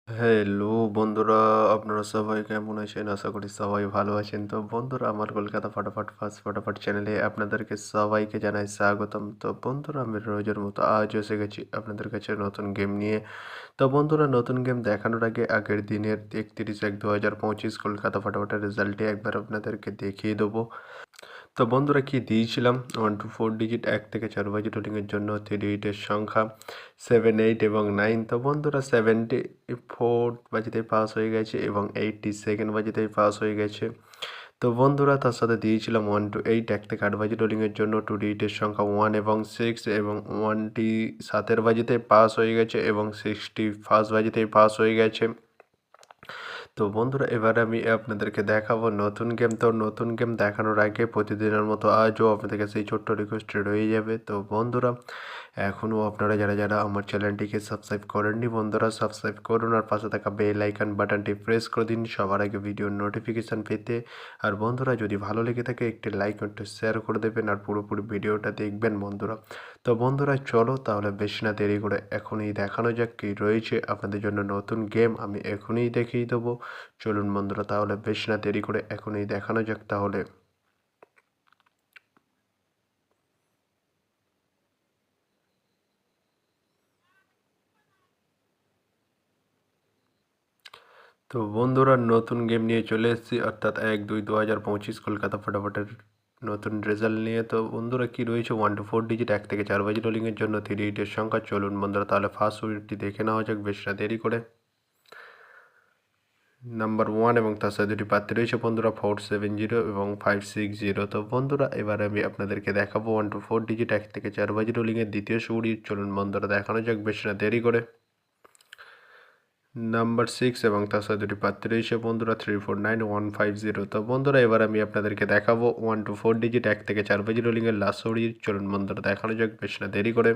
Hello বন্ধুরা, আপনারা সবাই কেমন আছেন? আশা করি সবাই ভালো আছেন। তো বন্ধুরা, আমার কলকাতা ফাটাফাট ফার্স্ট ফাটাফাট চ্যানেলে আপনাদেরকে সবাইকে জানাই স্বাগতম। তো বন্ধুরা, আমি রোজের মতো আজও এসে গেছি আপনাদের কাছে নতুন গেম নিয়ে। তো বন্ধুরা, নতুন গেম দেখানোর আগে আগের দিনের 31/1/2025 কলকাতা ফাটাফাটের রেজাল্টটি একবার আপনাদেরকে দেখিয়ে দেবো। তো বন্ধুরা, কি দিয়েছিলাম 1 to 4 ডিজিট 1 থেকে 4 বাজেট রোলিংয়ের জন্য 3 ডিজিটের সংখ্যা 7, 8 এবং 9। তো বন্ধুরা, 74 বাজেতেই পাস হয়ে গেছে এবং 82nd বাজেতেই পাস হয়ে গেছে। তো বন্ধুরা, তার সাথে দিয়েছিলাম 1 to 8 1 থেকে 8 বাজেট রোলিংয়ের জন্য 2 ডিজিটের সংখ্যা 1 এবং 6 এবং 1টি 7 বাজেতেই পাস হয়ে গেছে এবং 61st বাজেতেই পাস হয়ে গেছে। তো বন্ধুরা, এবার আমি আপনাদেরকে দেখাবো নতুন গেম। তো নতুন গেম দেখানোর আগে প্রতিদিনের মতো আজও আপনাদের কাছে এই ছোট্ট রিকোয়েস্ট রয়ে যাবে। তো বন্ধুরা, এখনও আপনারা যারা যারা আমার চ্যানেলটিকে সাবস্ক্রাইব করেননি, বন্ধুরা সাবস্ক্রাইব করুন আর পাশে থাকা বেল আইকন বাটনটি প্রেস করে দিন সবার আগে ভিডিওর নোটিফিকেশান পেতে। আর বন্ধুরা, যদি ভালো লেগে থাকে একটি লাইক একটু শেয়ার করে দেবেন আর পুরোপুরি ভিডিওটা দেখবেন বন্ধুরা। তো বন্ধুরা, চলো তাহলে বেশি না দেরি করে এখনই দেখানো যাক কী রয়েছে আপনাদের জন্য নতুন গেম। আমি এখনই দেখিয়ে দেবো। চলুন বন্ধুরা, তাহলে বেশি না দেরি করে এখনই দেখানো যাক তাহলে। তো বন্ধুরা, নতুন গেম নিয়ে চলে এসেছি, অর্থাৎ 1/2/2025 কলকাতা ফাটাফাটের নতুন রেজাল্ট নিয়ে। তো বন্ধুরা, কি রয়েছে 1 to 4 ডিজিট 1 থেকে 4 বাজেট রোলিংয়ের জন্য 3 ডিজিটের সংখ্যা। চলুন বন্ধুরা, তাহলে ফার্স্ট উইকটি দেখে নেওয়া যাক বেশি না দেরি করে। নাম্বার 1 এবং তার সাথে দুটি প্রার্থী রয়েছে বন্ধুরা 470 এবং 560। তো বন্ধুরা, এবার আমি আপনাদেরকে দেখাবো 1 to 4 ডিজিট 1 থেকে 4 বাজেট রোলিংয়ের দ্বিতীয় সুড়ি। চলুন বন্ধুরা, দেখানো যাক বেশি না দেরি করে। নাম্বার 6 এবং তার সাথে দুটি প্রার্থী রয়েছে বন্ধুরা 349150। তো বন্ধুরা, এবার আমি আপনাদেরকে দেখাবো 1 to 4 ডিজিট 1 থেকে 4 বাজেট রোলিংয়ের লাস্ট সুড়ি। চলুন বন্ধুরা, দেখানো যাক বেশি না দেরি করে।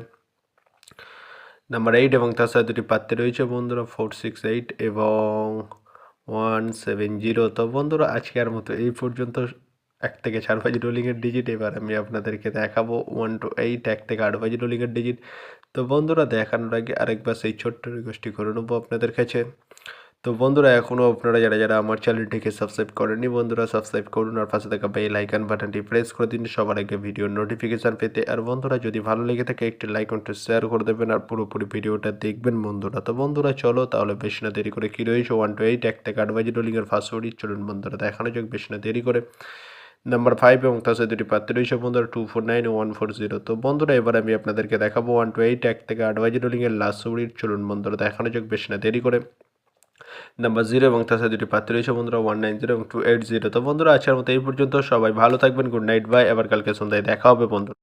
নাম্বার 8 এবং তার সাথে দুটি প্রার্থী রয়েছে বন্ধুরা 468 এবং 170। তো বন্ধুরা, আজকের মতো এই পর্যন্ত 1 থেকে 4 বাজেট রোলিংয়ের ডিজিট। এবার আমি আপনাদেরকে দেখাবো 1 to 8 1 থেকে 8 বাজেট রোলিংয়ের ডিজিট। তো বন্ধুরা, দেখানোর আগে আরেকবার সেই ছোট্ট রিকোয়েস্টটি করে নেবো আপনাদের কাছে। তো বন্ধুরা, এখনও আপনারা যারা যারা আমার চ্যানেলটিকে সাবস্ক্রাইব করেননি, বন্ধুরা সাবস্ক্রাইব করুন আর পাশে থাকা বেল আইকন বাটনটি প্রেস করে দিন সবার আগে ভিডিওর নোটিফিকেশান পেতে। আর বন্ধুরা, যদি ভালো লেগে থাকে একটি লাইক একটু শেয়ার করে দেবেন আর পুরোপুরি ভিডিওটা দেখবেন বন্ধুরা। তো বন্ধুরা, চলো তাহলে বেশি না দেরি করে, কী রয়েছে 1 to 8 1 থেকে 8 বাজে রোলিংয়ের ফার্স্ট ওডি। চলুন বন্ধুরা, দেখানো যাক বেশি না দেরি করে। নাম্বার 5 এবং তার সাথে দুটি প্রার্থী রয়েছে বন্ধুরা 249 ও 140। তো বন্ধুরা, এবার আমি আপনাদেরকে দেখাবো 1 to 8 1 থেকে 8 বাজে রোলিংয়ের লাস্ট ওডি। চলুন বন্ধুরা, দেখানো যাক বেশি না দেরি করে। নাম্বার 0 এবং তার সাথে দুটি প্রার্থী রয়েছে বন্ধুরা 190 এবং 280। তো বন্ধুরা, আজকের মতো এই পর্যন্ত। সবাই ভালো থাকবেন। Good night, bye. আবার কালকে সন্ধ্যায় দেখা হবে বন্ধুরা।